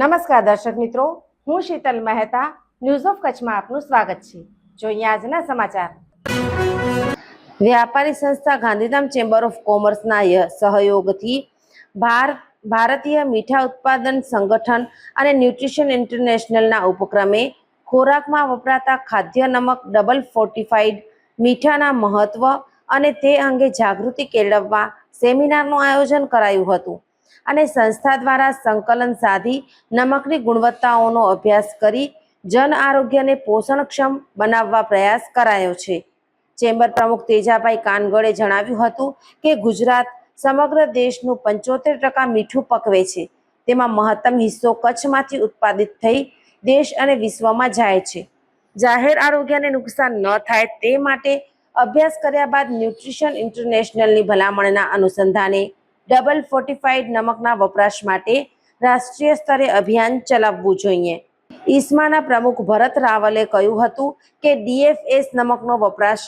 નમસ્કાર દર્શક મિત્રો, હું શીતલ મહેતા ન્યૂઝ ઓફ કચ્છમાં આપનું સ્વાગત છે। જોઈએ આજના સમાચાર। વ્યાપારી સંસ્થા ગાંધીધામ ચેમ્બર ઓફ કોમર્સના સહયોગથી ભારતીય મીઠા ઉત્પાદન સંગઠન અને ન્યુટ્રિશન ઇન્ટરનેશનલના ઉપક્રમે ખોરાકમાં વપરાતા ખાદ્ય નમક ડબલ ફોર્ટિફાઈડ મીઠાના મહત્વ અને તે અંગે જાગૃતિ કેળવવા સેમિનારનું આયોજન કરાયું હતું અને સંસ્થા દ્વારા સંકલન સાધી નમકની ગુણવત્તાઓનો અભ્યાસ કરી જન આરોગ્યને પોષણક્ષમ બનાવવા પ્રયાસ કરાયો છે। ચેમ્બર પ્રમુખ તેજાભાઈ કાનગડે જણાવ્યું હતું કે ગુજરાત સમગ્ર દેશનું 75% મીઠું પકવે છે, તેમાં મહત્તમ હિસ્સો કચ્છમાંથી ઉત્પાદિત થઈ દેશ અને વિશ્વમાં જાય છે। જાહેર આરોગ્યને નુકસાન ન થાય તે માટે અભ્યાસ કર્યા બાદ ન્યુટ્રિશન ઇન્ટરનેશનલની ભલામણના અનુસંધાને ડબલ ફોર્ટિફાઈડ નમકના વપરાશ માટે રાષ્ટ્રીય સ્તરે અભિયાન ચલાવવું જોઈએ। ઈસ્માના પ્રમુખ ભરત રાવલે કહ્યું હતું કે DFS નમકનો વપરાશ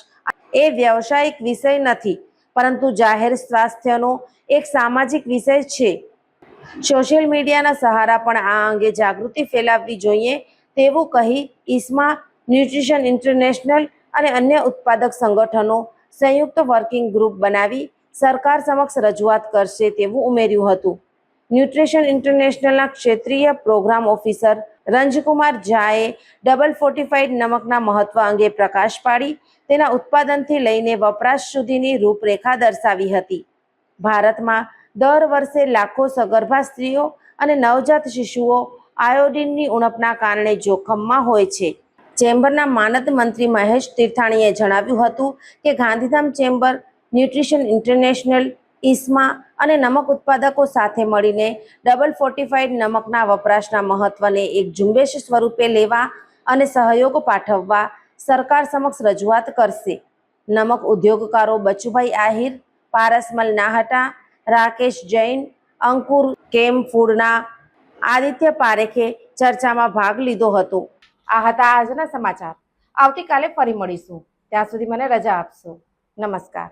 એ વ્યવસાયિક વિષય નથી, પરંતુ જાહેર સ્વાસ્થ્યનો એક સામાજિક વિષય છે। સોશિયલ મીડિયાના સહારા પણ આ અંગે જાગૃતિ ફેલાવવી જોઈએ તેવું કહી ઈસ્મા ન્યુટ્રિશન ઇન્ટરનેશનલ અને અન્ય ઉત્પાદક સંગઠનો સંયુક્ત વર્કિંગ ગ્રુપ બનાવી સરકાર સમક્ષ રજૂઆત કરશે તેવું ઉમેર્યું હતું। ન્યુટ્રિશન ઇન્ટરનેશનલના ક્ષેત્રીય પ્રોગ્રામ ઓફિસર રંજકુમાર ઝાએ ડબલ ફોર્ટિફાઈડ નમકના મહત્વ અંગે પ્રકાશ પાડી તેના ઉત્પાદનથી લઈને વપરાશ સુધીની રૂપરેખા દર્શાવી હતી। ભારતમાં દર વર્ષે લાખો સગર્ભા સ્ત્રીઓ અને નવજાત શિશુઓ આયોડિનની ઉણપના કારણે જોખમમાં હોય છે। ચેમ્બરના માનદ મંત્રી મહેશ તીર્થાણીએ જણાવ્યું હતું કે ગાંધીધામ ચેમ્બર, ન્યુટ્રિશન ઇન્ટરનેશનલ, ઈસ્મા અને નમક ઉત્પાદકો સાથે મળીને ડબલ ફોર્ટિફાઈડ નમકના વપરાશના મહત્વને એક ઝુંબેશ સ્વરૂપે લેવા અને સહયોગ પાઠવવા સરકાર સમક્ષ રજૂઆત કરશે। નમક ઉદ્યોગકારો બચુભાઈ આહિર, પારસમલ નાહટા, રાકેશ જૈન, અંકુર કેમ ફૂડના આદિત્ય પારેખે ચર્ચામાં ભાગ લીધો હતો। આ હતા આજના સમાચાર। આવતીકાલે ફરી મળીશું, ત્યાં સુધી મને રજા આપશો। નમસ્કાર।